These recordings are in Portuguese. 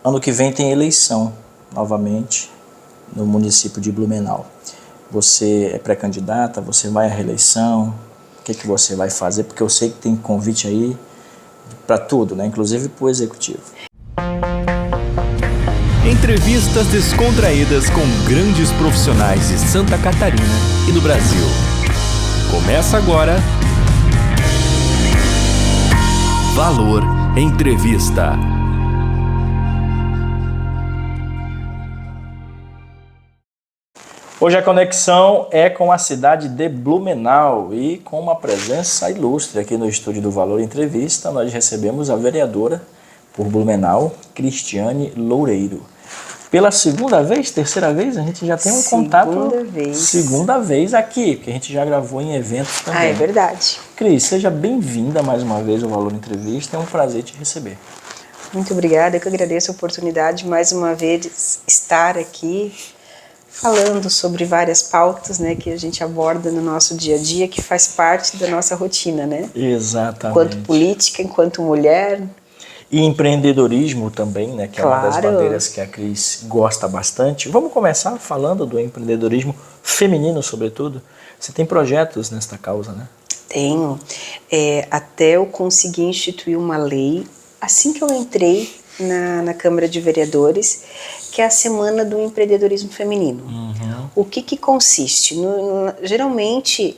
Ano que vem tem eleição, novamente, no município de Blumenau. Você é pré-candidata, você vai à reeleição, o que você vai fazer? Porque eu sei que tem convite aí para tudo, né? Inclusive para o executivo. Entrevistas descontraídas com grandes profissionais de Santa Catarina e do Brasil. Começa agora. Valor Entrevista. Hoje a conexão é com a cidade de Blumenau e com uma presença ilustre aqui no estúdio do Valor Entrevista. Nós recebemos a vereadora por Blumenau, Cristiane Loureiro. Pela segunda vez, terceira vez, a gente já tem um contato. Segunda vez aqui, porque a gente já gravou em eventos também. Ah, é verdade. Cris, seja bem-vinda mais uma vez ao Valor Entrevista, é um prazer te receber. Muito obrigada, eu que agradeço a oportunidade de mais uma vez estar aqui falando sobre várias pautas, né, que a gente aborda no nosso dia a dia, que faz parte da nossa rotina, né? Exatamente. Enquanto política, enquanto mulher. E empreendedorismo também, né, que é uma das bandeiras que a Cris gosta bastante. Vamos começar falando do empreendedorismo feminino, sobretudo. Você tem projetos nesta causa, né? Tenho. Até eu conseguir instituir uma lei, assim que eu entrei na Câmara de Vereadores, que é a Semana do Empreendedorismo Feminino. Uhum. O que consiste? Geralmente,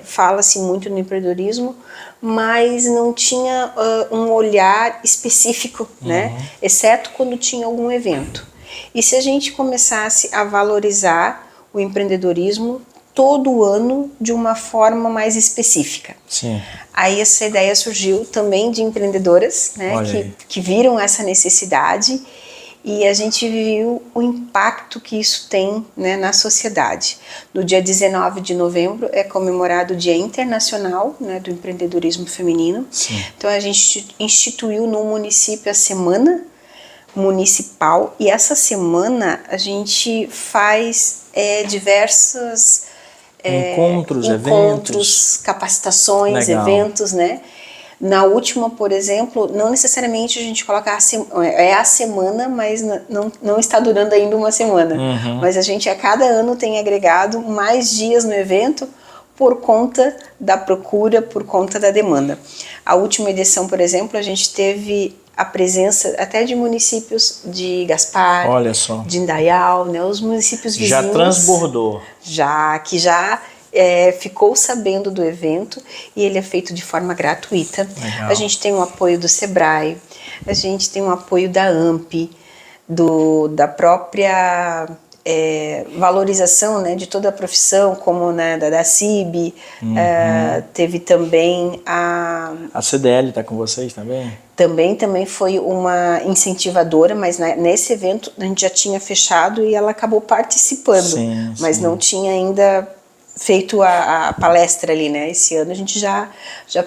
fala-se muito no empreendedorismo, mas não tinha um olhar específico, né? Exceto quando tinha algum evento. E se a gente começasse a valorizar o empreendedorismo todo ano de uma forma mais específica? Sim. Aí essa ideia surgiu também de empreendedoras, né, que viram essa necessidade, e a gente viu o impacto que isso tem, né, na sociedade. No dia 19 de novembro é comemorado o Dia Internacional, né, do Empreendedorismo Feminino. Sim. Então a gente instituiu no município a Semana Municipal, e essa semana a gente faz diversas encontros, eventos, capacitações, legal. Eventos, né? Na última, por exemplo, não necessariamente a gente coloca a semana, mas não está durando ainda uma semana. Uhum. Mas a gente a cada ano tem agregado mais dias no evento por conta da procura, por conta da demanda. A última edição, por exemplo, a gente teve a presença até de municípios de Gaspar, olha só, de Indaial, né, os municípios vizinhos. Já transbordou. Que já ficou sabendo do evento, e ele é feito de forma gratuita. Legal. A gente tem o apoio do Sebrae, a gente tem o apoio da AMP, da própria valorização, né, de toda a profissão, como, né, da CIB, teve também a CDL está com vocês também? Também foi uma incentivadora, mas nesse evento a gente já tinha fechado e ela acabou participando, mas não tinha ainda feito a palestra ali, né? Esse ano a gente já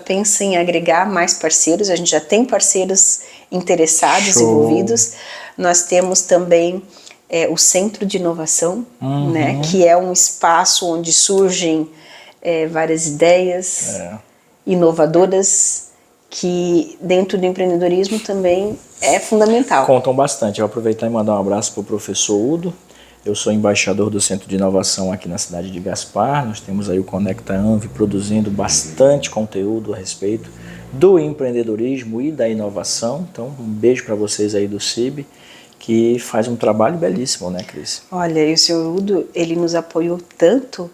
pensa em agregar mais parceiros, a gente já tem parceiros interessados, envolvidos. Nós temos também o Centro de Inovação, né? Que é um espaço onde surgem várias ideias inovadoras, que dentro do empreendedorismo também é fundamental. Contam bastante. Eu vou aproveitar e mandar um abraço para o professor Udo. Eu sou embaixador do Centro de Inovação aqui na cidade de Gaspar. Nós temos aí o Conecta Anvi produzindo bastante conteúdo a respeito do empreendedorismo e da inovação. Então, um beijo para vocês aí do CIB, que faz um trabalho belíssimo, né, Cris? Olha, e o senhor Udo, ele nos apoiou tanto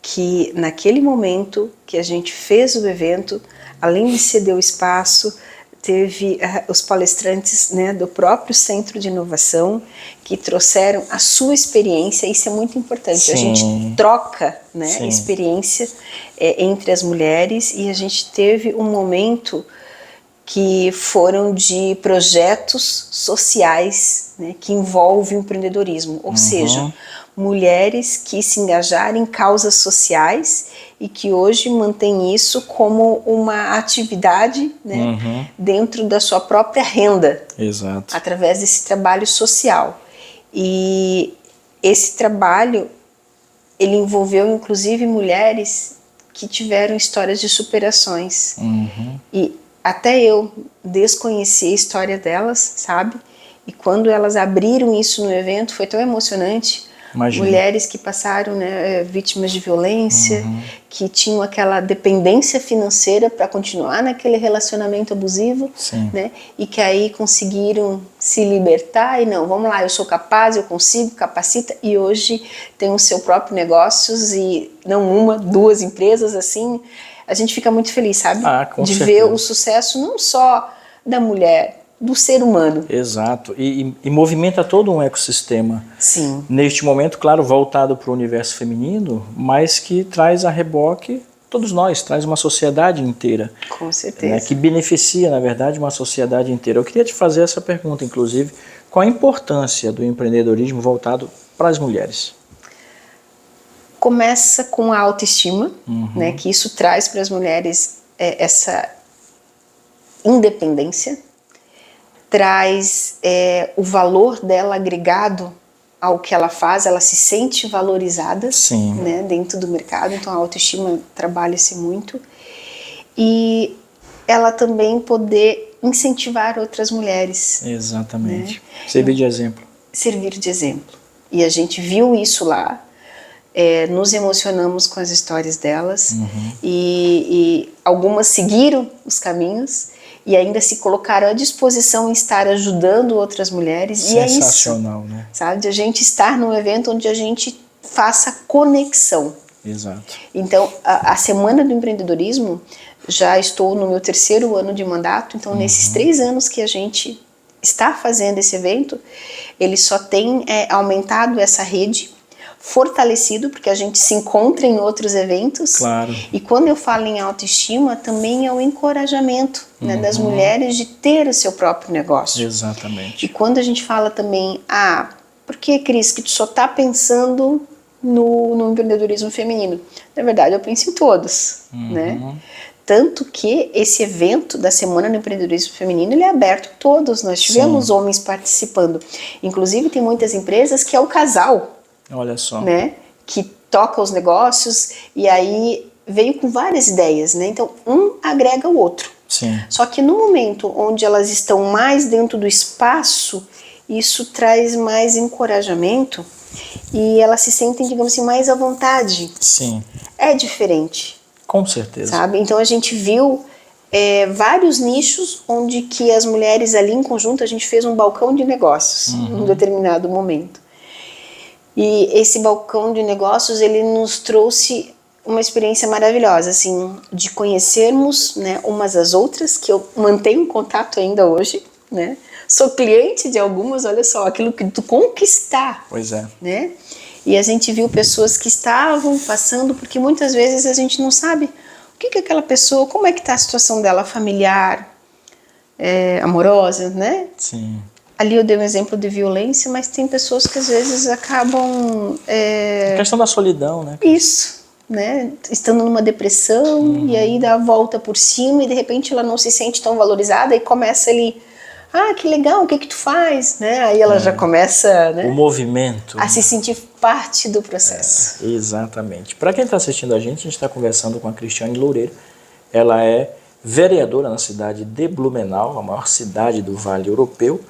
que naquele momento que a gente fez o evento, além de ceder o espaço, teve os palestrantes, né, do próprio Centro de Inovação, que trouxeram a sua experiência. Isso é muito importante. Sim. A gente troca, né, experiência entre as mulheres, e a gente teve um momento que foram de projetos sociais, né, que envolvem o empreendedorismo, ou seja, mulheres que se engajaram em causas sociais e que hoje mantêm isso como uma atividade, né, dentro da sua própria renda. Exato. Através desse trabalho social. E esse trabalho, ele envolveu inclusive mulheres que tiveram histórias de superações. E até eu desconheci a história delas, sabe? E quando elas abriram isso no evento, foi tão emocionante. Imagina. Mulheres que passaram, né, vítimas de violência, que tinham aquela dependência financeira para continuar naquele relacionamento abusivo, Sim. né, e que aí conseguiram se libertar e não, vamos lá, eu sou capaz, eu consigo, capacita, e hoje tem o seu próprio negócios e não uma, duas empresas, assim, a gente fica muito feliz, sabe? Com de certeza. ver o sucesso não só da mulher, do ser humano. Exato, e movimenta todo um ecossistema. Sim. Neste momento, claro, voltado para o universo feminino, mas que traz a reboque todos nós, traz uma sociedade inteira. Com certeza. Né, que beneficia, na verdade, uma sociedade inteira. Eu queria te fazer essa pergunta, inclusive, qual a importância do empreendedorismo voltado para as mulheres? Começa com a autoestima, né, que isso traz para as mulheres essa independência, traz o valor dela agregado ao que ela faz, ela se sente valorizada, né, dentro do mercado, então a autoestima trabalha-se muito, e ela também poder incentivar outras mulheres. Exatamente. Né? Servir de exemplo. Servir de exemplo. E a gente viu isso lá, nos emocionamos com as histórias delas, e algumas seguiram os caminhos, e ainda se colocaram à disposição em estar ajudando outras mulheres. Sensacional, e é isso, né? Sabe? De a gente estar num evento onde a gente faça conexão. Exato. Então, a Semana do Empreendedorismo, já estou no meu 3º ano de mandato, então nesses 3 anos que a gente está fazendo esse evento, ele só tem aumentado essa rede, fortalecido, porque a gente se encontra em outros eventos. Claro. E quando eu falo em autoestima, também é o encorajamento, né, das mulheres de ter o seu próprio negócio. Exatamente. E quando a gente fala também, por que, Cris, que tu só está pensando no empreendedorismo feminino? Na verdade, eu penso em todos, né? Tanto que esse evento da Semana do Empreendedorismo Feminino, ele é aberto a todos. Nós tivemos homens participando. Inclusive, tem muitas empresas que é o casal. Olha só. Né, que toca os negócios e aí veio com várias ideias, né? Então, um agrega o outro. Sim. Só que no momento onde elas estão mais dentro do espaço, isso traz mais encorajamento e elas se sentem, digamos assim, mais à vontade. Sim. É diferente. Com certeza. Sabe? Então, a gente viu vários nichos onde que as mulheres ali em conjunto, a gente fez um balcão de negócios num determinado momento. E esse balcão de negócios, ele nos trouxe uma experiência maravilhosa, assim, de conhecermos, né, umas às outras, que eu mantenho contato ainda hoje, né? Sou cliente de algumas, olha só, aquilo que tu conquistar. Pois é. Né? E a gente viu pessoas que estavam passando, porque muitas vezes a gente não sabe o que aquela pessoa, como é que está a situação dela familiar, amorosa, né? Sim. Ali eu dei um exemplo de violência, mas tem pessoas que às vezes acabam... A questão da solidão, né? Isso, né? Estando numa depressão e aí dá a volta por cima e de repente ela não se sente tão valorizada e começa ali, que legal, o que tu faz? Né? Aí ela já começa, né, o movimento, a se sentir parte do processo. Exatamente. Para quem está assistindo a gente está conversando com a Cristiane Loureiro. Ela é vereadora na cidade de Blumenau, a maior cidade do Vale Europeu.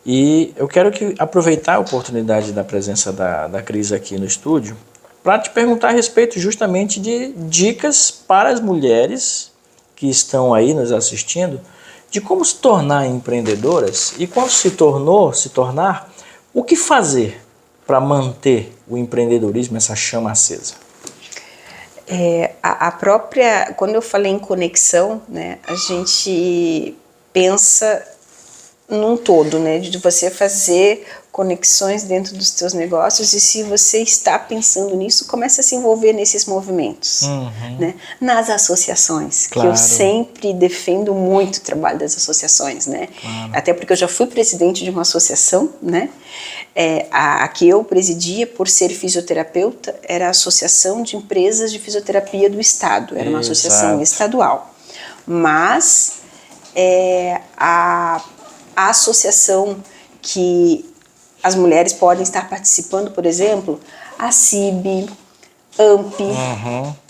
E eu quero aproveitar a oportunidade da presença da Cris aqui no estúdio para te perguntar a respeito justamente de dicas para as mulheres que estão aí nos assistindo de como se tornar empreendedoras e quando se tornar, o que fazer para manter o empreendedorismo, essa chama acesa? Quando eu falei em conexão, né, a gente pensa num todo, né, de você fazer conexões dentro dos teus negócios, e se você está pensando nisso, começa a se envolver nesses movimentos, né, nas associações, claro, que eu sempre defendo muito o trabalho das associações, né, claro, até porque eu já fui presidente de uma associação, né, a que eu presidia por ser fisioterapeuta era a Associação de Empresas de Fisioterapia do Estado, era uma associação estadual, mas a associação que as mulheres podem estar participando, por exemplo, a CIB, AMP,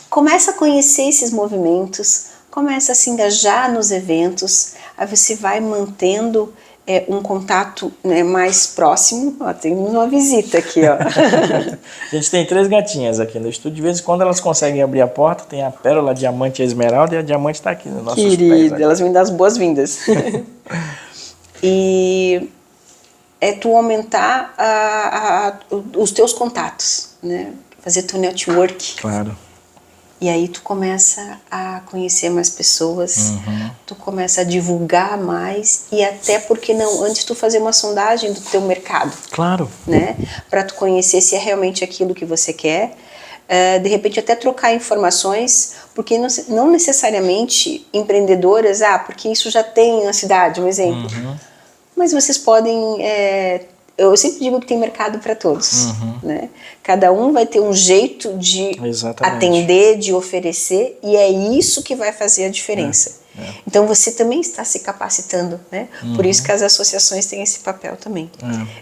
começa a conhecer esses movimentos, começa a se engajar nos eventos, aí você vai mantendo é um contato, né, mais próximo. Ó, temos uma visita aqui, ó. A gente tem 3 gatinhas aqui no estúdio. De vez em quando elas conseguem abrir a porta. Tem a Pérola, a Diamante e a Esmeralda. E a Diamante está aqui nos nossos pés. Querida, elas me dão as boas-vindas. E é tu aumentar os teus contatos, né? Fazer teu network. Claro. E aí tu começa a conhecer mais pessoas, tu começa a divulgar mais e até, porque não, antes tu fazer uma sondagem do teu mercado. Claro. Né? Para tu conhecer se é realmente aquilo que você quer. De repente até trocar informações, porque não necessariamente empreendedoras, porque isso já tem na cidade, um exemplo. Mas vocês podem... eu sempre digo que tem mercado para todos, né? Cada um vai ter um jeito de atender, de oferecer, e é isso que vai fazer a diferença. Então você também está se capacitando, né? Por isso que as associações têm esse papel também.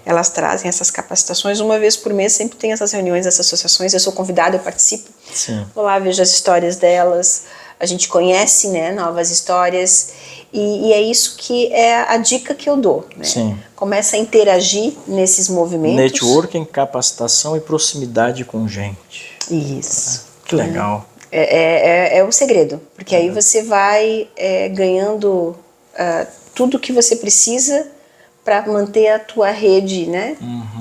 Elas trazem essas capacitações, uma vez por mês sempre tem essas reuniões dessas associações, eu sou convidada, eu participo. Sim. Vou lá, vejo as histórias delas, a gente conhece, né, novas histórias, e é isso que é a dica que eu dou, né? Sim. Começa a interagir nesses movimentos. Networking, capacitação e proximidade com gente. Isso. Que legal. É o segredo, porque aí você vai ganhando tudo que você precisa para manter a tua rede, né,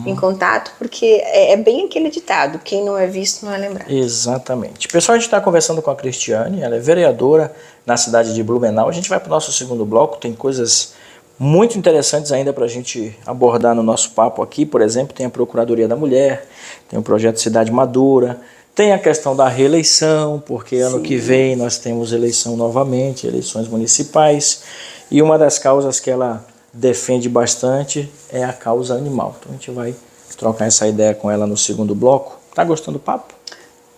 em contato, porque é bem aquele ditado, quem não é visto não é lembrado. Exatamente. Pessoal, a gente está conversando com a Cristiane, ela é vereadora na cidade de Blumenau. A gente vai para o nosso segundo bloco, tem coisas muito interessantes ainda para a gente abordar no nosso papo aqui. Por exemplo, tem a Procuradoria da Mulher, tem o projeto Cidade Madura, tem a questão da reeleição, porque ano que vem nós temos eleição novamente, eleições municipais, e uma das causas que ela defende bastante é a causa animal. Então a gente vai trocar essa ideia com ela no segundo bloco. Tá gostando do papo?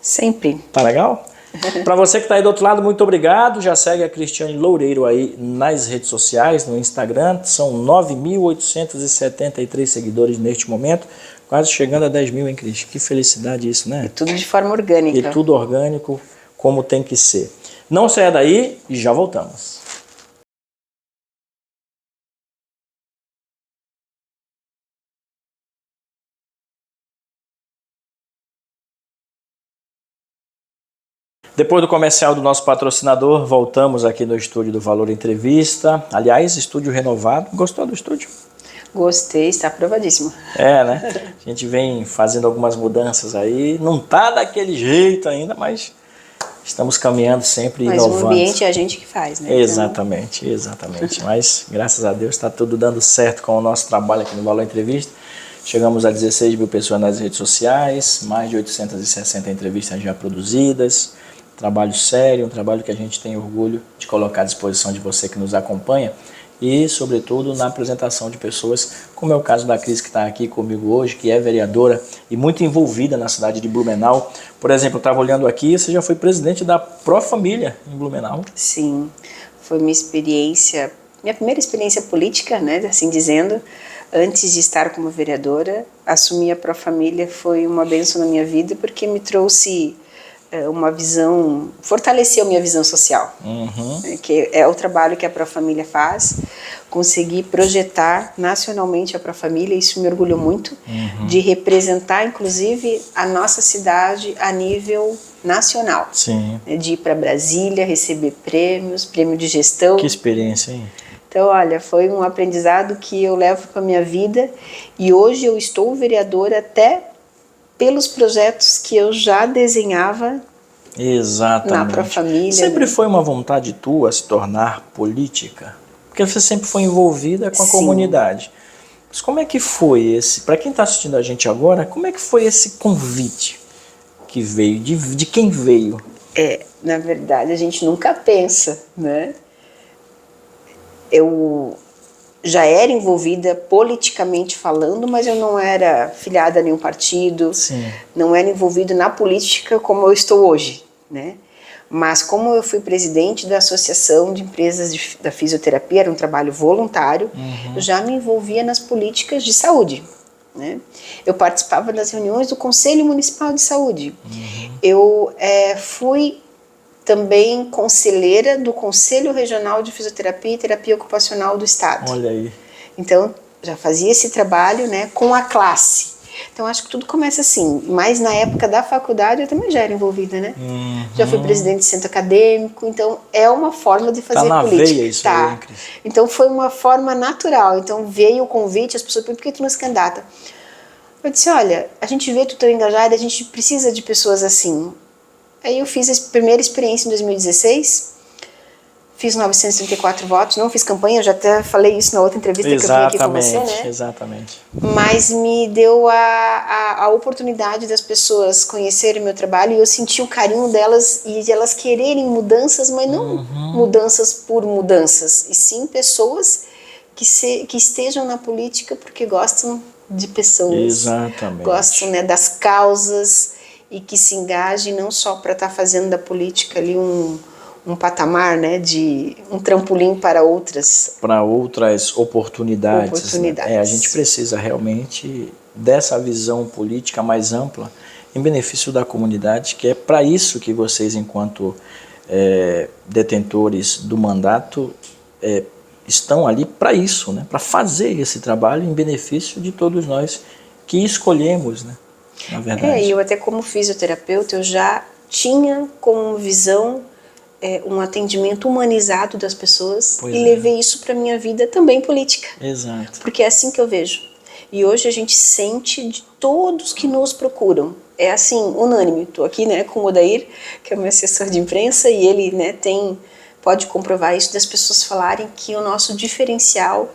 Sempre. Tá legal? Para você que está aí do outro lado, muito obrigado. Já segue a Cristiane Loureiro aí nas redes sociais, no Instagram. São 9.873 seguidores neste momento, quase chegando a 10 mil, hein, Cris? Que felicidade isso, né? E tudo de forma orgânica. E tudo orgânico, como tem que ser. Não saia daí e já voltamos. Depois do comercial do nosso patrocinador, voltamos aqui no estúdio do Valor Entrevista. Aliás, estúdio renovado. Gostou do estúdio? Gostei, está aprovadíssimo. Né? A gente vem fazendo algumas mudanças aí. Não tá daquele jeito ainda, mas estamos caminhando sempre inovando. Mas o ambiente é a gente que faz, né? Exatamente, exatamente. Mas, graças a Deus, está tudo dando certo com o nosso trabalho aqui no Valor Entrevista. Chegamos a 16 mil pessoas nas redes sociais, mais de 860 entrevistas já produzidas. Trabalho sério, um trabalho que a gente tem orgulho de colocar à disposição de você que nos acompanha e, sobretudo, na apresentação de pessoas, como é o caso da Cris, que está aqui comigo hoje, que é vereadora e muito envolvida na cidade de Blumenau. Por exemplo, eu estava olhando aqui, você já foi presidente da Pró-Família em Blumenau. Sim, foi minha primeira experiência política, né, assim dizendo. Antes de estar como vereadora, assumir a Pró-Família foi uma bênção na minha vida, porque me trouxe uma visão, fortaleceu minha visão social, que é o trabalho que a Pró-Família faz, conseguir projetar nacionalmente a Pró-Família, isso me orgulhou muito, de representar inclusive a nossa cidade a nível nacional. Sim. De ir para Brasília, receber prêmios, prêmio de gestão. Que experiência, hein? Então, olha, foi um aprendizado que eu levo para a minha vida e hoje eu estou vereadora até pelos projetos que eu já desenhava. Exatamente. Na Pró-Família. Sempre foi uma vontade tua se tornar política? Porque você sempre foi envolvida com a comunidade. Mas como é que foi esse, para quem está assistindo a gente agora, como é que foi esse convite que veio, de quem veio? Na verdade, a gente nunca pensa, né? Eu já era envolvida politicamente falando, mas eu não era filiada a nenhum partido, não era envolvida na política como eu estou hoje, né? Mas como eu fui presidente da Associação de Empresas da Fisioterapia, era um trabalho voluntário, eu já me envolvia nas políticas de saúde, né? Eu participava das reuniões do Conselho Municipal de Saúde. Eu fui também conselheira do Conselho Regional de Fisioterapia e Terapia Ocupacional do Estado. Olha aí. Então, já fazia esse trabalho, né, com a classe. Então, acho que tudo começa assim. Mas na época da faculdade, eu também já era envolvida, né? Já fui presidente de centro acadêmico. Então, é uma forma de fazer na política. veia isso aí, hein, Cris? Então, foi uma forma natural. Então, veio o convite, as pessoas, por que tu não se candidata? Eu disse, olha, a gente vê tu tão engajada, a gente precisa de pessoas assim. Aí eu fiz a primeira experiência em 2016, fiz 934 votos, não fiz campanha, eu já até falei isso na outra entrevista que eu vim aqui com você, né? Exatamente. Mas me deu a oportunidade das pessoas conhecerem meu trabalho e eu senti o carinho delas e de elas quererem mudanças, mas não mudanças por mudanças, e sim pessoas que estejam na política porque gostam de pessoas, Exatamente. gostam, né, das causas e que se engajem não só para estar fazendo da política ali um patamar, né, de um trampolim para outras oportunidades. Né? A gente precisa realmente dessa visão política mais ampla em benefício da comunidade, que é para isso que vocês, enquanto detentores do mandato, estão ali para isso, né? Para fazer esse trabalho em benefício de todos nós que escolhemos, né? Na verdade. E eu até como fisioterapeuta, eu já tinha como visão um atendimento humanizado das pessoas e levei isso para minha vida também política. Exato. Porque é assim que eu vejo. E hoje a gente sente de todos que nos procuram. É assim, unânime. Estou aqui, né, com o Odair, que é meu assessor de imprensa, e ele, né, pode comprovar isso, das pessoas falarem que o nosso diferencial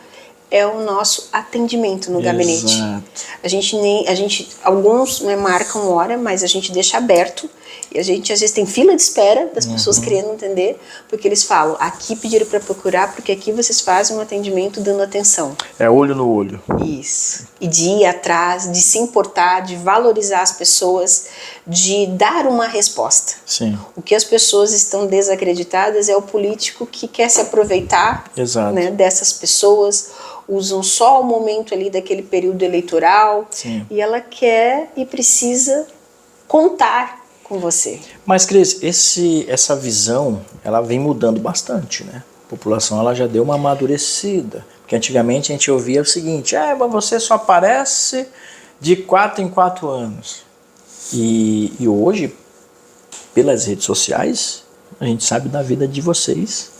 é o nosso atendimento no gabinete. Alguns, né, marcam hora, mas a gente deixa aberto e a gente às vezes tem fila de espera das pessoas querendo entender, porque eles falam, aqui pediram para procurar porque aqui vocês fazem um atendimento dando atenção. É olho no olho. Isso. E de ir atrás, de se importar, de valorizar as pessoas, de dar uma resposta. Sim. O que as pessoas estão desacreditadas é o político que quer se aproveitar, né, dessas pessoas, usam só o momento ali daquele período eleitoral. Sim. E ela quer e precisa contar com você. Mas, Cris, essa visão, ela vem mudando bastante, né? A população ela já deu uma amadurecida. Porque antigamente a gente ouvia o seguinte, mas você só aparece de 4 em 4 anos. E hoje, pelas redes sociais, a gente sabe da vida de vocês,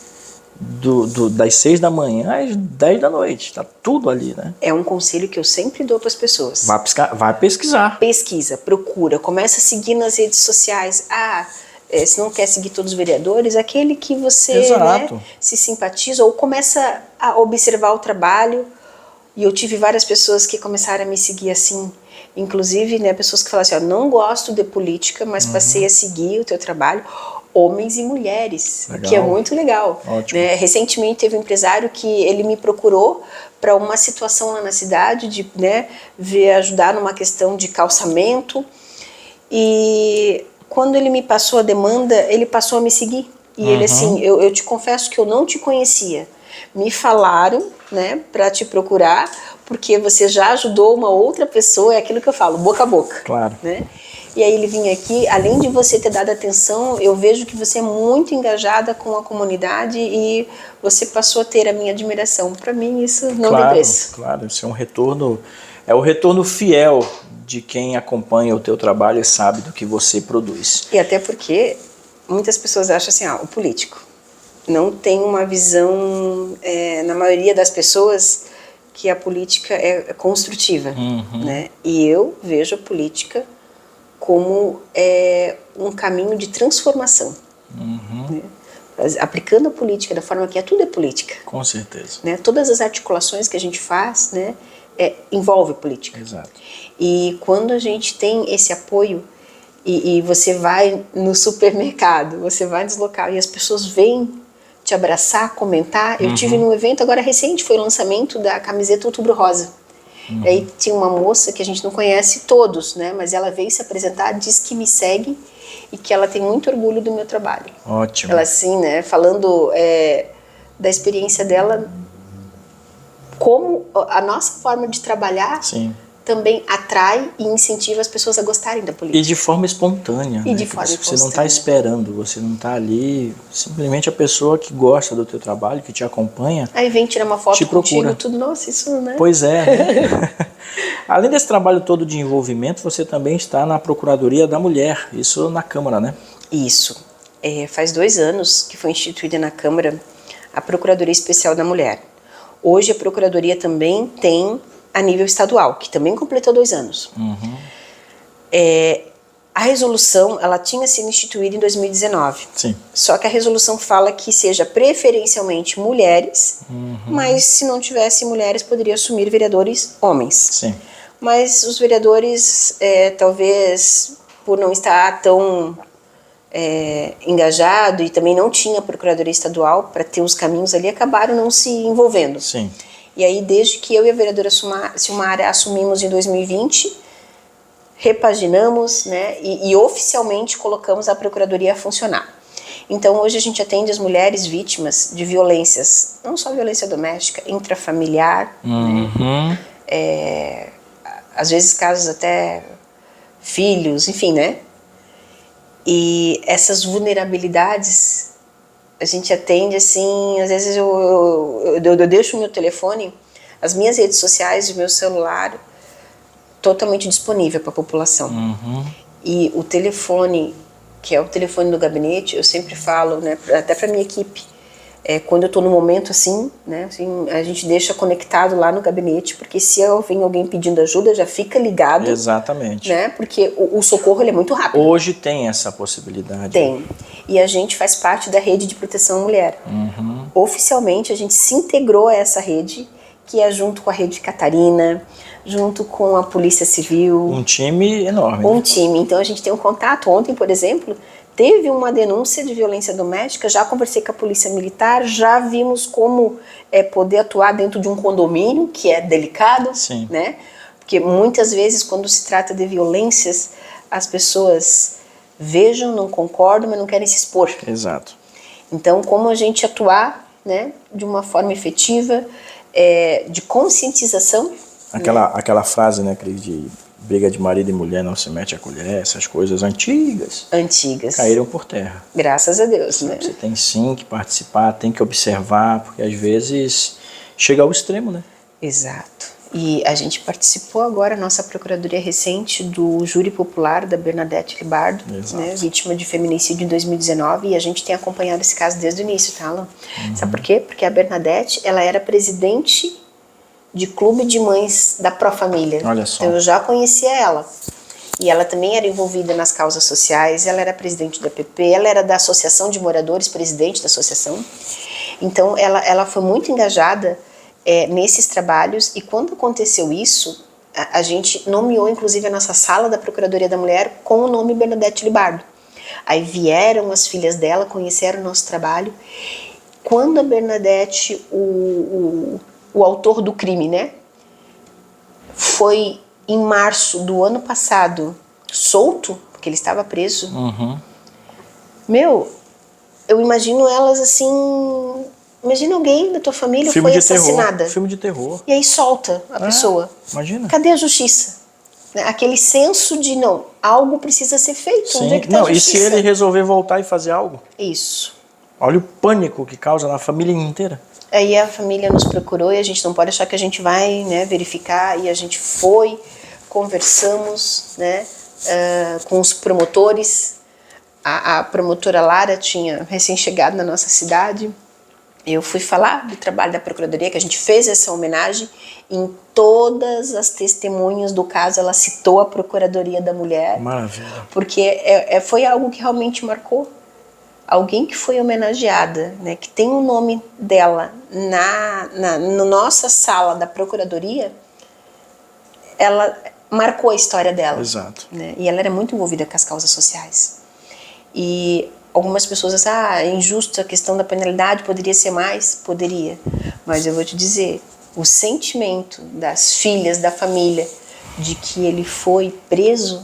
das 6 da manhã às 10 da noite, tá tudo ali, né? É um conselho que eu sempre dou para as pessoas. Vai pesquisar. Pesquisa, procura, começa a seguir nas redes sociais. Se não quer seguir todos os vereadores, aquele que você, né, se simpatiza, ou começa a observar o trabalho. E eu tive várias pessoas que começaram a me seguir assim, inclusive, né, pessoas que falaram assim, não gosto de política, mas passei a seguir o teu trabalho. Homens e mulheres, legal. Que é muito legal. Né? Recentemente teve um empresário que ele me procurou para uma situação lá na cidade, de, né, ajudar numa questão de calçamento, e quando ele me passou a demanda, ele passou a me seguir. E ele assim, eu te confesso que eu não te conhecia. Me falaram, né, para te procurar, porque você já ajudou uma outra pessoa, é aquilo que eu falo, boca a boca. Claro. Né? E aí ele vinha aqui, além de você ter dado atenção, eu vejo que você é muito engajada com a comunidade e você passou a ter a minha admiração. Para mim isso não tem preço. Claro, isso é um retorno, o retorno fiel de quem acompanha o teu trabalho e sabe do que você produz. E até porque muitas pessoas acham assim, o político não tem uma visão, na maioria das pessoas, que a política é construtiva. Né? E eu vejo a política como um caminho de transformação. Né? Aplicando a política da forma que tudo é política. Com certeza. Né? Todas as articulações que a gente faz, né, envolve política. Exato. E quando a gente tem esse apoio, e você vai no supermercado, você vai nos locais e as pessoas vêm te abraçar, comentar. Eu tive num evento agora recente, foi o lançamento da camiseta Outubro Rosa. Aí tinha uma moça que a gente não conhece todos, né? Mas ela veio se apresentar, diz que me segue e que ela tem muito orgulho do meu trabalho. Ótimo. Ela assim, né? Falando da experiência dela, como a nossa forma de trabalhar também atrai e incentiva as pessoas a gostarem da política. E de forma espontânea. E né? de forma Você espontânea. não está esperando, você não está ali, simplesmente a pessoa que gosta do teu trabalho, que te acompanha. Aí vem tirar uma foto te contigo, procura. tudo, nossa, isso, né? Pois é. Né? Além desse trabalho todo de envolvimento, você também está na Procuradoria da Mulher, isso na Câmara, né? Isso. Faz 2 anos que foi instituída na Câmara a Procuradoria Especial da Mulher. Hoje a Procuradoria também tem a nível estadual, que também completou 2 anos. A resolução, ela tinha sido instituída em 2019. Sim. Só que a resolução fala que seja preferencialmente mulheres, mas se não tivesse mulheres, poderia assumir vereadores homens. Sim. Mas os vereadores, talvez por não estar tão engajado e também não tinha procuradoria estadual para ter os caminhos ali, acabaram não se envolvendo. Sim. E aí, desde que eu e a vereadora Silmara assumimos em 2020, repaginamos, né, e oficialmente colocamos a procuradoria a funcionar. Então, hoje a gente atende as mulheres vítimas de violências, não só violência doméstica, intrafamiliar, né, às vezes casos até filhos, enfim, né? E essas vulnerabilidades a gente atende assim, às vezes eu deixo o meu telefone, as minhas redes sociais e o meu celular totalmente disponível para a população. E o telefone, que é o telefone do gabinete, eu sempre falo, né, até para minha equipe, quando eu estou no momento assim, né, assim, a gente deixa conectado lá no gabinete, porque se vem alguém pedindo ajuda, já fica ligado. Exatamente. Né, porque o socorro ele é muito rápido. Hoje tem essa possibilidade. Tem. E a gente faz parte da rede de proteção à mulher. Oficialmente, a gente se integrou a essa rede, que é junto com a Rede Catarina, junto com a Polícia Civil. Um time enorme. Um time. Então, a gente tem um contato. Ontem, por exemplo, teve uma denúncia de violência doméstica, já conversei com a Polícia Militar, já vimos como poder atuar dentro de um condomínio, que é delicado. Sim. Né? Porque muitas vezes, quando se trata de violências, as pessoas vejam, não concordam, mas não querem se expor. Exato. Então, como a gente atuar, né, de uma forma efetiva, de conscientização. Aquela frase, né, Cris, de briga de marido e mulher não se mete a colher, essas coisas antigas caíram por terra. Graças a Deus, né? Você tem sim que participar, tem que observar, porque às vezes chega ao extremo, né? Exato. E a gente participou agora, nossa procuradoria recente, do júri popular da Bernadette Libardo, né, vítima de feminicídio em 2019, e a gente tem acompanhado esse caso desde o início, tá, Alan? Sabe por quê? Porque a Bernadette, ela era presidente de clube de mães da Pró-Família. Olha só. Então eu já conhecia ela. E ela também era envolvida nas causas sociais, ela era presidente da PP, ela era da Associação de Moradores, presidente da associação. Então ela foi muito engajada nesses trabalhos, e quando aconteceu isso, a gente nomeou inclusive a nossa sala da Procuradoria da Mulher com o nome Bernadette Libardo. Aí vieram as filhas dela, conheceram o nosso trabalho. Quando a Bernadette, o autor do crime, né, foi em março do ano passado solto, porque ele estava preso, eu imagino elas assim. Imagina alguém da tua família foi assassinada. Filme de terror. E aí solta a pessoa. Imagina. Cadê a justiça? Aquele senso de não, algo precisa ser feito. Sim. Onde é que tá a justiça? E se ele resolver voltar e fazer algo? Isso. Olha o pânico que causa na família inteira. Aí a família nos procurou e a gente não pode achar que a gente vai, né, verificar. E a gente foi, conversamos, né, com os promotores. A promotora Lara tinha recém-chegado na nossa cidade. Eu fui falar do trabalho da Procuradoria, que a gente fez essa homenagem. Em todas as testemunhas do caso, ela citou a Procuradoria da Mulher. Maravilha. Porque foi algo que realmente marcou. Alguém que foi homenageada, né, que tem o nome dela na nossa sala da Procuradoria, ela marcou a história dela. Exato. Né, e ela era muito envolvida com as causas sociais. E algumas pessoas dizem, é injusto a questão da penalidade, poderia ser mais? Poderia. Mas eu vou te dizer, o sentimento das filhas, da família, de que ele foi preso,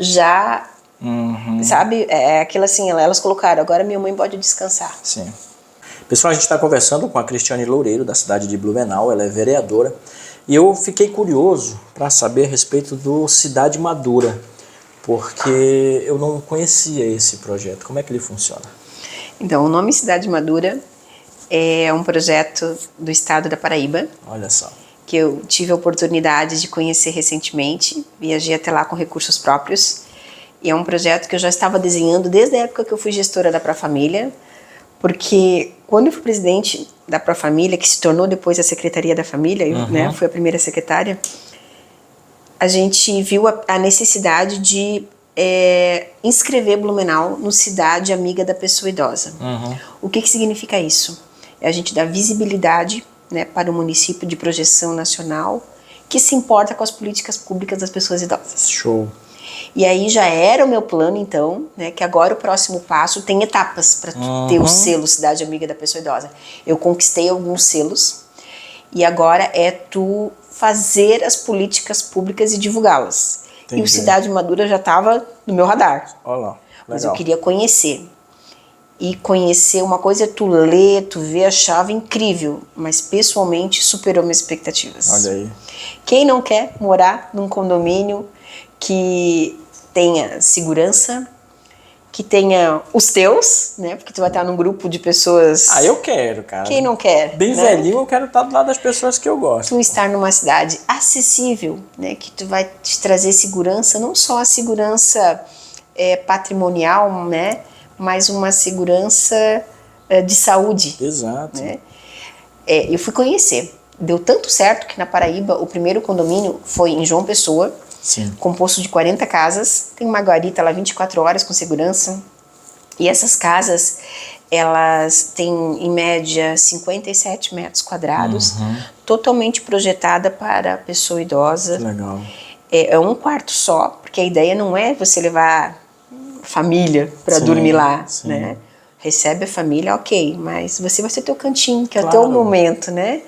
já, sabe, aquilo assim, elas colocaram, agora minha mãe pode descansar. Sim. Pessoal, a gente está conversando com a Cristiane Loureiro, da cidade de Blumenau, ela é vereadora. E eu fiquei curioso para saber a respeito do Cidade Madura, porque eu não conhecia esse projeto. Como é que ele funciona? Então, o nome Cidade Madura é um projeto do estado da Paraíba. Olha só. Que eu tive a oportunidade de conhecer recentemente. Viajei até lá com recursos próprios. E é um projeto que eu já estava desenhando desde a época que eu fui gestora da Profamília, porque quando eu fui presidente da Profamília, que se tornou depois a Secretaria da Família, eu, né, fui a primeira secretária, a gente viu a necessidade de inscrever Blumenau no Cidade Amiga da Pessoa Idosa. O que significa isso? É a gente dar visibilidade, né, para o município de projeção nacional que se importa com as políticas públicas das pessoas idosas. Show. E aí já era o meu plano, então, né, que agora o próximo passo tem etapas para ter o selo Cidade Amiga da Pessoa Idosa. Eu conquistei alguns selos e agora é tu fazer as políticas públicas e divulgá-las. E o Cidade Madura já estava no meu radar. Olha lá, legal. Mas eu queria conhecer. E conhecer, uma coisa é tu ler, tu ver, achava incrível, mas pessoalmente superou minhas expectativas. Olha aí. Quem não quer morar num condomínio que tenha segurança, que tenha os teus, né? Porque tu vai estar num grupo de pessoas... Ah, eu quero, cara. Quem não quer? Bem né? velhinho, eu quero estar do lado das pessoas que eu gosto. Tu estar numa cidade acessível, né? Que tu vai te trazer segurança, não só a segurança patrimonial, né? Mas uma segurança de saúde. Exato. Né? Eu fui conhecer. Deu tanto certo que na Paraíba o primeiro condomínio foi em João Pessoa, Sim. composto de 40 casas, tem uma guarita lá 24 horas com segurança, e essas casas, elas têm em média 57 metros quadrados, totalmente projetada para a pessoa idosa. Que legal. É um quarto só, porque a ideia não é você levar família para dormir lá, sim. né? Recebe a família, ok, mas você vai ter teu cantinho, que é o Claro. teu momento, né?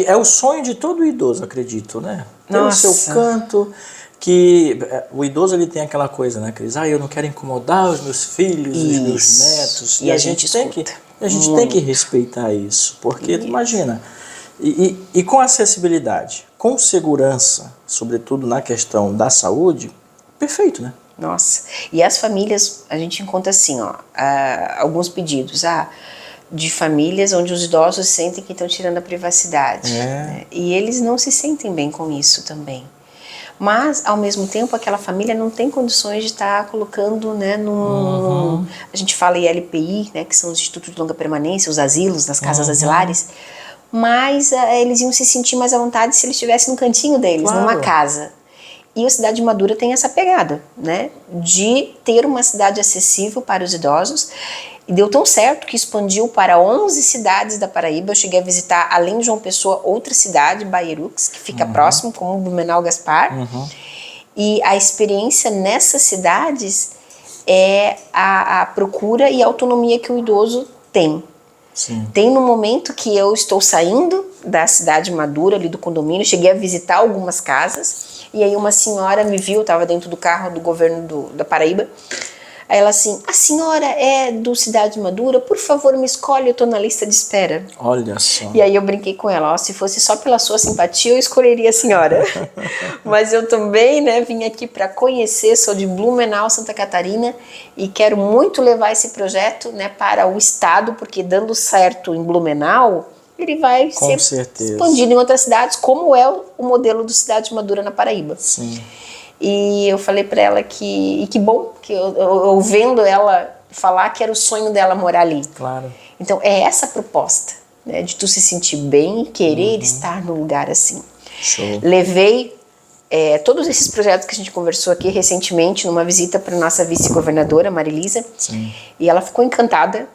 É o sonho de todo idoso, acredito, né? Ter o Nossa. seu canto, que o idoso ele tem aquela coisa, né, Cris? Eu não quero incomodar os meus filhos, os meus netos. E a gente tem que escuta. a gente tem que respeitar isso, porque imagina, e com acessibilidade, com segurança, sobretudo na questão da saúde, perfeito, né? Nossa, e as famílias, a gente encontra assim, ó, alguns pedidos, de famílias onde os idosos sentem que estão tirando a privacidade. Né? E eles não se sentem bem com isso também. Mas, ao mesmo tempo, aquela família não tem condições de estar colocando, né, a gente fala em LPI, né, que são os institutos de longa permanência, os asilos, nas casas asilares, mas eles iam se sentir mais à vontade se eles estivessem no cantinho deles, numa casa. E a Cidade Madura tem essa pegada, né, de ter uma cidade acessível para os idosos. E deu tão certo que expandiu para 11 cidades da Paraíba. Eu cheguei a visitar, além de João Pessoa, outra cidade, Bairux, que fica próximo, como Blumenau Gaspar. E a experiência nessas cidades é a procura e a autonomia que o idoso tem. Sim. Tem no momento que eu estou saindo da Cidade Madura, ali do condomínio, cheguei a visitar algumas casas, e aí uma senhora me viu, estava dentro do carro do governo da Paraíba. Aí ela assim, a senhora é do Cidade Madura? Por favor, me escolhe, eu estou na lista de espera. Olha só. E aí eu brinquei com ela, se fosse só pela sua simpatia, eu escolheria a senhora. Mas eu também, né, vim aqui para conhecer, sou de Blumenau, Santa Catarina, e quero muito levar esse projeto, né, para o estado, porque dando certo em Blumenau, ele vai Com ser certeza. expandido em outras cidades, como é o modelo do Cidade Madura na Paraíba. Sim. E eu falei para ela que bom, que eu vendo ela falar que era o sonho dela morar ali. Claro. Então é essa a proposta, né, de tu se sentir bem e querer estar num lugar assim. Show. Levei todos esses projetos que a gente conversou aqui recentemente numa visita para nossa vice-governadora, Marilisa. Sim. E ela ficou encantada.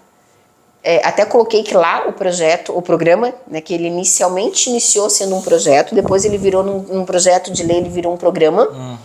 Até coloquei que lá o programa, né, que ele inicialmente iniciou sendo um projeto, depois ele virou num projeto de lei, ele virou um programa.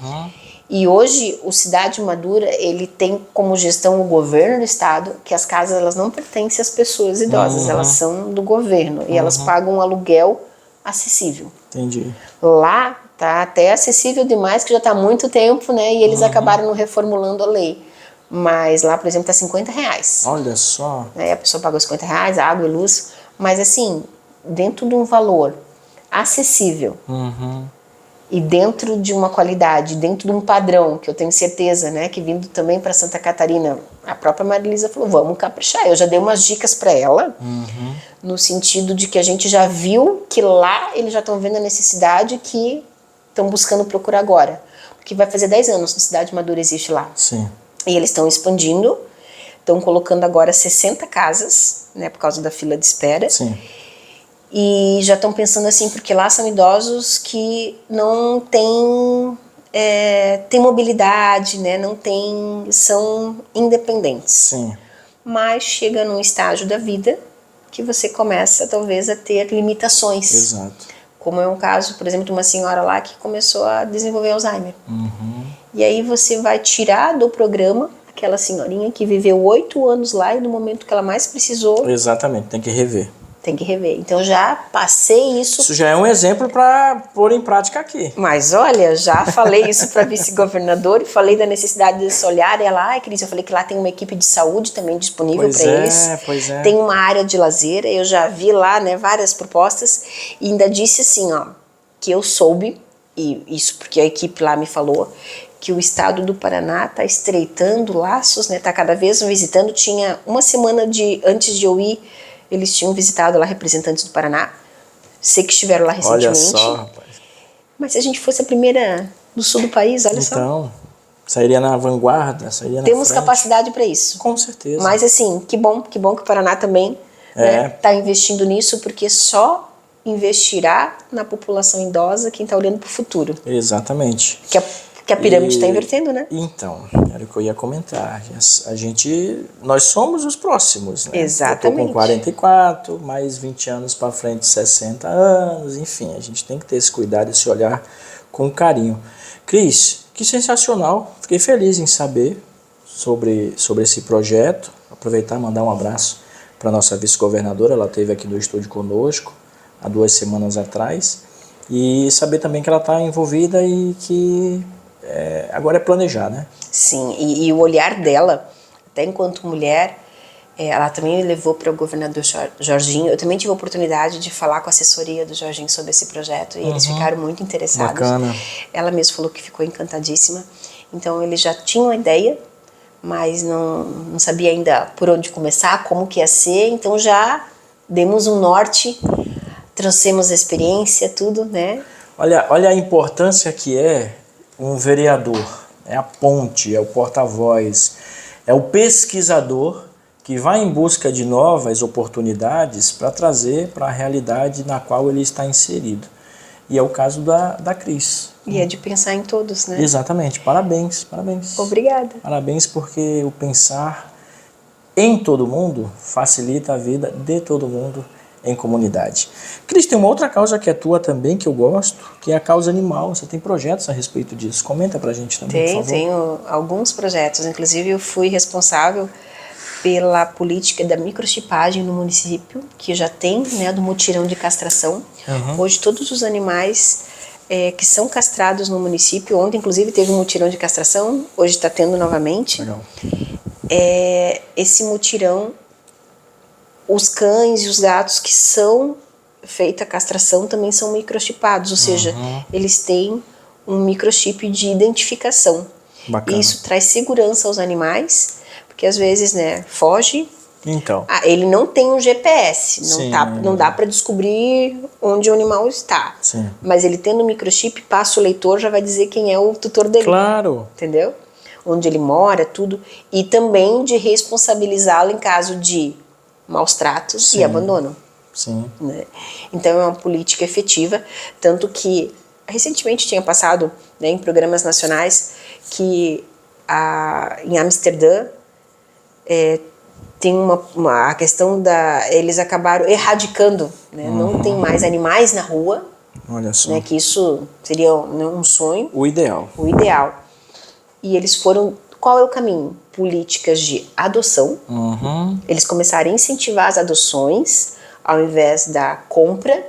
E hoje o Cidade Madura, ele tem como gestão o governo do estado, que as casas elas não pertencem às pessoas idosas, elas são do governo e elas pagam um aluguel acessível. Entendi. Lá tá até acessível demais, que já está há muito tempo, né, e eles acabaram não reformulando a lei. Mas lá, por exemplo, tá R$50. Olha só. A pessoa pagou R$50, água e luz. Mas assim, dentro de um valor acessível Uhum. e dentro de uma qualidade, dentro de um padrão, que eu tenho certeza, né, que vindo também para Santa Catarina, a própria Marilisa falou, vamos caprichar. Eu já dei umas dicas para ela, no sentido de que a gente já viu que lá eles já estão vendo a necessidade que estão buscando procurar agora. Porque vai fazer 10 anos que a Cidade Madura existe lá. Sim. E eles estão expandindo, estão colocando agora 60 casas, né, por causa da fila de espera. Sim. E já estão pensando assim, porque lá são idosos que não têm tem mobilidade, né, não tem, são independentes. Sim. Mas chega num estágio da vida que você começa talvez a ter limitações. Exato. Como é um caso, por exemplo, de uma senhora lá que começou a desenvolver Alzheimer. E aí você vai tirar do programa aquela senhorinha que viveu 8 anos lá e no momento que ela mais precisou, Exatamente, tem que rever. tem que rever. Então já passei isso. Isso já é um exemplo para pôr em prática aqui. Mas olha, já falei isso para a vice-governadora e falei da necessidade desse olhar. E ela, ai, Cris, eu falei que lá tem uma equipe de saúde também disponível para eles. Pois é. Tem uma área de lazer. Eu já vi lá, né, várias propostas. E ainda disse assim, ó, que eu soube, e isso porque a equipe lá me falou, que o estado do Paraná está estreitando laços, né, está cada vez visitando. Tinha uma semana antes de eu ir, eles tinham visitado lá representantes do Paraná. Sei que estiveram lá recentemente. Olha só, rapaz. Mas se a gente fosse a primeira do sul do país, olha só. Então, sairia na vanguarda, sairia na Temos frente. capacidade para isso. Com certeza. Mas assim, que bom que o Paraná também está investindo nisso, porque só investirá na população idosa quem está olhando para o futuro. Exatamente. Que a pirâmide está invertendo, né? Então, era o que eu ia comentar. Nós somos os próximos, né? Exatamente. Eu tô com 44, mais 20 anos para frente, 60 anos, enfim, a gente tem que ter esse cuidado, esse olhar com carinho. Cris, que sensacional. Fiquei feliz em saber sobre esse projeto. Aproveitar e mandar um abraço para nossa vice-governadora, ela esteve aqui no estúdio conosco há 2 semanas atrás, e saber também que ela está envolvida e que agora é planejar, né? Sim, e o olhar dela, até enquanto mulher, ela também me levou para o governador Jorginho. Eu também tive a oportunidade de falar com a assessoria do Jorginho sobre esse projeto e eles ficaram muito interessados. Bacana. Ela mesma falou que ficou encantadíssima. Então eles já tinham a ideia, mas não sabia ainda por onde começar, como que ia ser. Então já demos um norte, trouxemos a experiência, tudo, né? Olha a importância que é um vereador. É a ponte, é o porta-voz, é o pesquisador que vai em busca de novas oportunidades para trazer para a realidade na qual ele está inserido. E é o caso da Cris. E é de pensar em todos, né? Exatamente. Parabéns, parabéns. Obrigada. Parabéns, porque o pensar em todo mundo facilita a vida de todo mundo em comunidade. Cris, tem uma outra causa que é tua também, que eu gosto, que é a causa animal. Você tem projetos a respeito disso? Comenta pra gente também, por favor. Tenho alguns projetos. Inclusive, eu fui responsável pela política da microchipagem no município, que já tem, né, do mutirão de castração. Hoje, todos os animais que são castrados no município, ontem, inclusive, teve um mutirão de castração, hoje está tendo novamente. Legal. Esse mutirão, os cães e os gatos que são feita a castração também são microchipados, ou seja, eles têm um microchip de identificação. Bacana. E isso traz segurança aos animais, porque às vezes, né, foge. Então. Ele não tem um GPS, Sim. não dá para descobrir onde o animal está. Sim. Mas ele tendo o microchip, passa o leitor, já vai dizer quem é o tutor dele. Claro. Entendeu? Onde ele mora, tudo. E também de responsabilizá-lo em caso de maus tratos Sim. e abandono. Sim. Né? Então é uma política efetiva, tanto que recentemente tinha passado, né, em programas nacionais que em Amsterdã tem a questão eles acabaram erradicando, né? Não tem mais animais na rua. Olha só. Né, que isso seria um sonho. O ideal. O ideal. E eles foram... Qual é o caminho? Políticas de adoção. Eles começaram a incentivar as adoções ao invés da compra.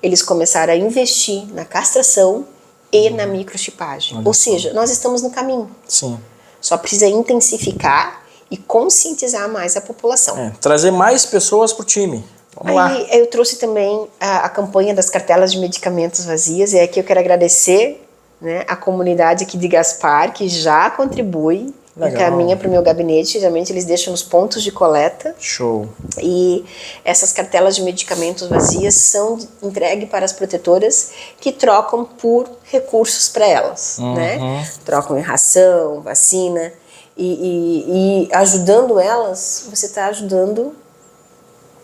Eles começaram a investir na castração e na microchipagem. Ou seja, nós estamos no caminho. Sim. Só precisa intensificar e conscientizar mais a população. Trazer mais pessoas para o time. Vamos lá. Aí eu trouxe também a campanha das cartelas de medicamentos vazias, e aqui eu quero agradecer, né, a comunidade aqui de Gaspar, que já contribui, encaminha para o meu gabinete, geralmente eles deixam nos pontos de coleta. Show. E essas cartelas de medicamentos vazias são entregues para as protetoras que trocam por recursos para elas, né? Trocam em ração, vacina, e ajudando elas, você está ajudando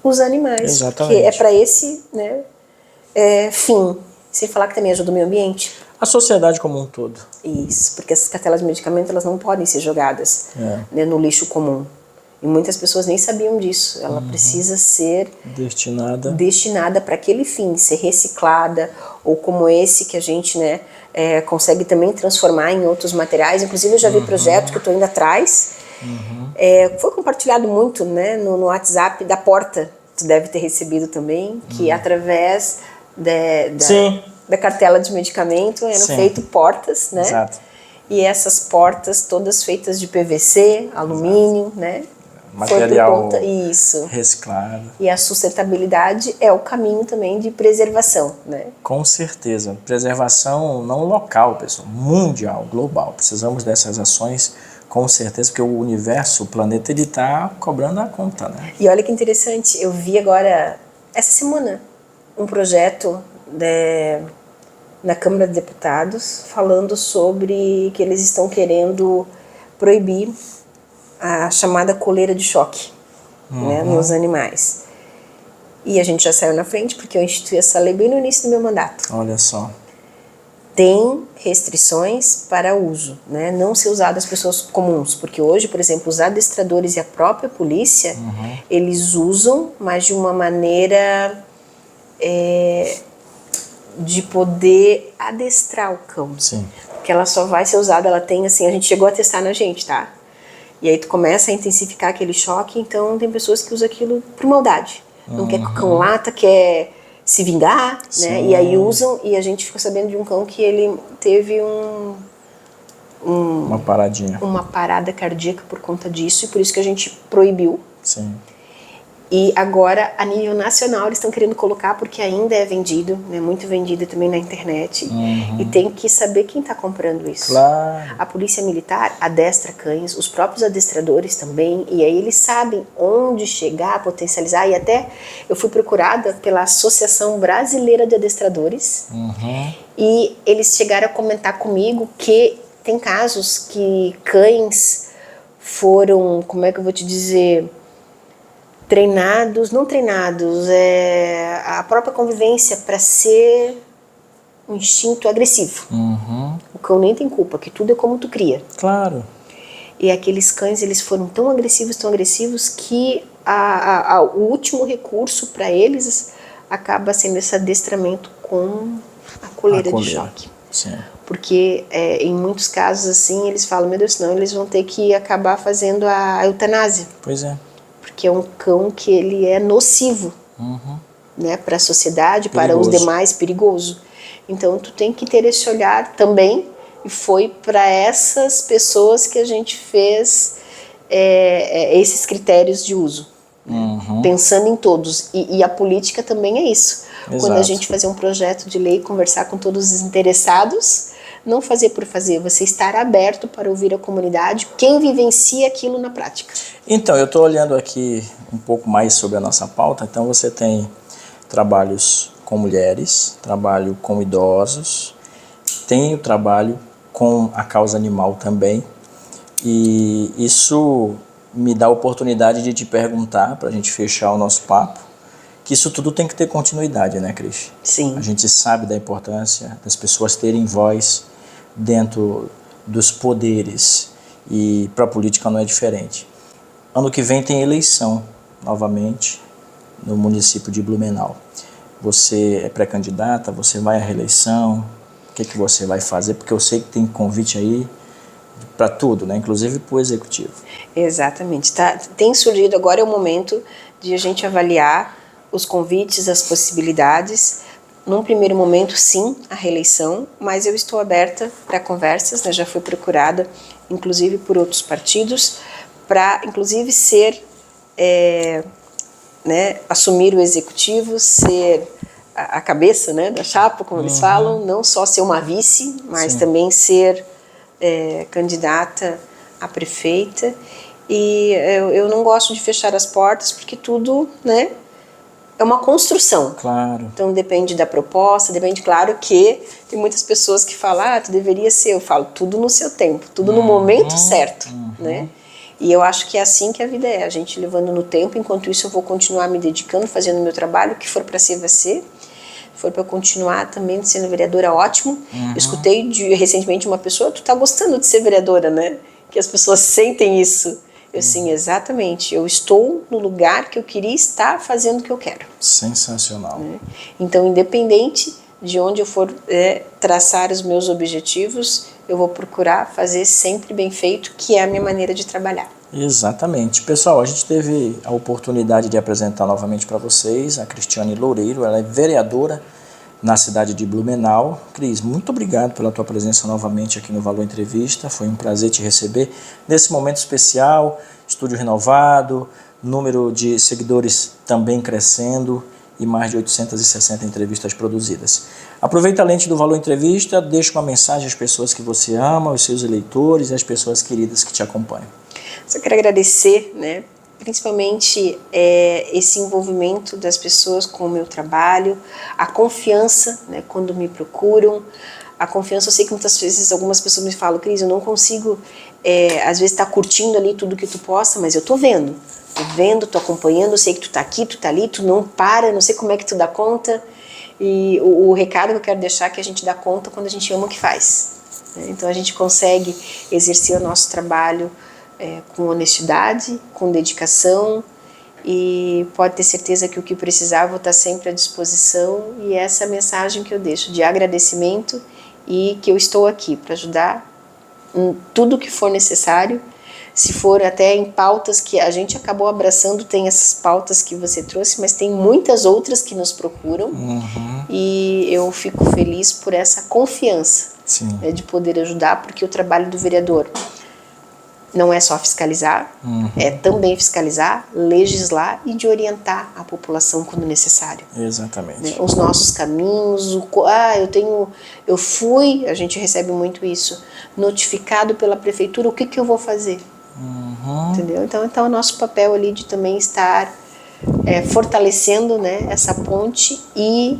os animais. Exatamente. Que é para esse, né, fim. Sem falar que também ajuda o meio ambiente. A sociedade como um todo. Isso, porque essas cartelas de medicamento elas não podem ser jogadas, né, no lixo comum. E muitas pessoas nem sabiam disso. Ela precisa ser destinada para aquele fim, ser reciclada, ou como esse que a gente, né, consegue também transformar em outros materiais. Inclusive eu já vi projetos que eu estou indo atrás. Foi compartilhado muito, né, no WhatsApp da Porta. Tu deve ter recebido também, que através da cartela de medicamento eram feitas portas, né? Exato. E essas portas todas feitas de PVC, alumínio, né? Material isso. reciclado. E a sustentabilidade é o caminho também de preservação, né? Com certeza. Preservação não local, pessoal, mundial, global. Precisamos dessas ações, com certeza, porque o universo, o planeta, ele está cobrando a conta, né? E olha que interessante, eu vi agora, essa semana, um projeto na Câmara de Deputados falando sobre que eles estão querendo proibir a chamada coleira de choque, né, nos animais. E a gente já saiu na frente porque eu instituí essa lei bem no início do meu mandato. Olha só. Tem restrições para uso, né, não ser usado às pessoas comuns, porque hoje, por exemplo, os adestradores e a própria polícia, eles usam, mas de uma maneira de poder adestrar o cão. Sim. Porque ela só vai ser usada, ela tem assim, a gente chegou a testar na gente, tá? E aí tu começa a intensificar aquele choque, então tem pessoas que usam aquilo por maldade. Não quer que o cão lata, quer se vingar, né? E aí usam, e a gente ficou sabendo de um cão que ele teve uma paradinha. Uma parada cardíaca por conta disso, e por isso que a gente proibiu. Sim. E agora, a nível nacional, eles estão querendo colocar, porque ainda é vendido, né, muito vendido também na internet, e tem que saber quem está comprando isso. Claro. A polícia militar adestra cães, os próprios adestradores também, e aí eles sabem onde chegar, potencializar, e até eu fui procurada pela Associação Brasileira de Adestradores, e eles chegaram a comentar comigo que tem casos que cães foram, como é que eu vou te dizer, não treinados, a própria convivência para ser um instinto agressivo. O cão nem tem culpa, que tudo é como tu cria. Claro. E aqueles cães, eles foram tão agressivos que o último recurso para eles acaba sendo esse adestramento com a coleira de choque. Sim. Porque em muitos casos assim, eles falam, meu Deus, senão eles vão ter que acabar fazendo a eutanásia. Pois é. Que é um cão que ele é nocivo, né, para a sociedade, para os demais, perigoso. Então tu tem que ter esse olhar também, e foi para essas pessoas que a gente fez esses critérios de uso, né, pensando em todos. E a política também é isso. Exato. Quando a gente fazer um projeto de lei, conversar com todos os interessados, não fazer por fazer, você estar aberto para ouvir a comunidade, quem vivencia aquilo na prática. Então, eu estou olhando aqui um pouco mais sobre a nossa pauta. Então, você tem trabalhos com mulheres, trabalho com idosos, tem o trabalho com a causa animal também. E isso me dá a oportunidade de te perguntar, para a gente fechar o nosso papo, que isso tudo tem que ter continuidade, né, Cris? Sim. A gente sabe da importância das pessoas terem voz dentro dos poderes, e para a política não é diferente. Ano que vem tem eleição, novamente, no município de Blumenau. Você é pré-candidata, você vai à reeleição, o que você vai fazer? Porque eu sei que tem convite aí para tudo, né? Inclusive para o executivo. Exatamente. Tem surgido, agora é o momento de a gente avaliar os convites, as possibilidades. Num primeiro momento, sim, a reeleição, mas eu estou aberta para conversas, né? Já fui procurada, inclusive por outros partidos, para, inclusive, ser né, assumir o executivo, ser a cabeça, né, da chapa, como eles falam, não só ser uma vice, mas também ser candidata a prefeita. E eu não gosto de fechar as portas, porque tudo, né, é uma construção. Claro. Então depende da proposta, depende, claro que tem muitas pessoas que falam, tu deveria ser, eu falo, tudo no seu tempo, tudo no momento certo, né? E eu acho que é assim que a vida é, a gente levando no tempo, enquanto isso eu vou continuar me dedicando, fazendo o meu trabalho, o que for para ser, vai ser. Se for para continuar também sendo vereadora, ótimo. Eu escutei recentemente uma pessoa, tu tá gostando de ser vereadora, né? Que as pessoas sentem isso. Eu sim, exatamente. Eu estou no lugar que eu queria estar fazendo o que eu quero. Sensacional. Né? Então, independente de onde eu for traçar os meus objetivos, eu vou procurar fazer sempre bem feito, que é a minha maneira de trabalhar. Exatamente. Pessoal, a gente teve a oportunidade de apresentar novamente para vocês a Cristiane Loureiro, ela é vereadora na cidade de Blumenau. Cris, muito obrigado pela tua presença novamente aqui no Valor Entrevista, foi um prazer te receber nesse momento especial, estúdio renovado, número de seguidores também crescendo e mais de 860 entrevistas produzidas. Aproveita a lente do Valor Entrevista, deixa uma mensagem às pessoas que você ama, aos seus eleitores e às pessoas queridas que te acompanham. Só quero agradecer, né, principalmente esse envolvimento das pessoas com o meu trabalho, a confiança, né, quando me procuram, a confiança. Eu sei que muitas vezes algumas pessoas me falam, Cris, eu não consigo, às vezes, estar curtindo ali tudo que tu posta, mas eu tô vendo, tô acompanhando, eu sei que tu tá aqui, tu tá ali, tu não para, não sei como é que tu dá conta. E o recado que eu quero deixar é que a gente dá conta quando a gente ama o que faz, né? Então a gente consegue exercer o nosso trabalho com honestidade, com dedicação, e pode ter certeza que o que precisar vou estar sempre à disposição. E essa é a mensagem que eu deixo de agradecimento, e que eu estou aqui para ajudar em tudo que for necessário. Se for até em pautas que a gente acabou abraçando, tem essas pautas que você trouxe, mas tem muitas outras que nos procuram, e eu fico feliz por essa confiança, né, de poder ajudar, porque o trabalho do vereador não é só fiscalizar, é também fiscalizar, legislar e de orientar a população quando necessário. Exatamente. Né? Os nossos caminhos, eu fui, a gente recebe muito isso, notificado pela prefeitura, o que eu vou fazer? Entendeu? Então é nosso papel ali de também estar fortalecendo, né, essa ponte e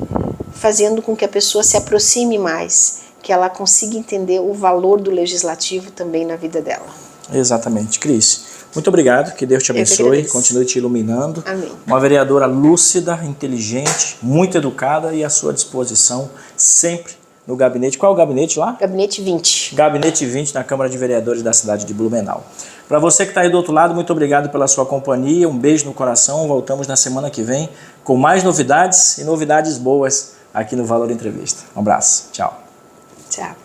fazendo com que a pessoa se aproxime mais, que ela consiga entender o valor do legislativo também na vida dela. Exatamente. Cris, muito obrigado, que Deus te abençoe, continue te iluminando. Amém. Uma vereadora lúcida, inteligente, muito educada e à sua disposição sempre no gabinete. Qual é o gabinete lá? Gabinete 20. Gabinete 20 na Câmara de Vereadores da cidade de Blumenau. Para você que está aí do outro lado, muito obrigado pela sua companhia, um beijo no coração, voltamos na semana que vem com mais novidades e novidades boas aqui no Valor Entrevista. Um abraço, tchau. Tchau.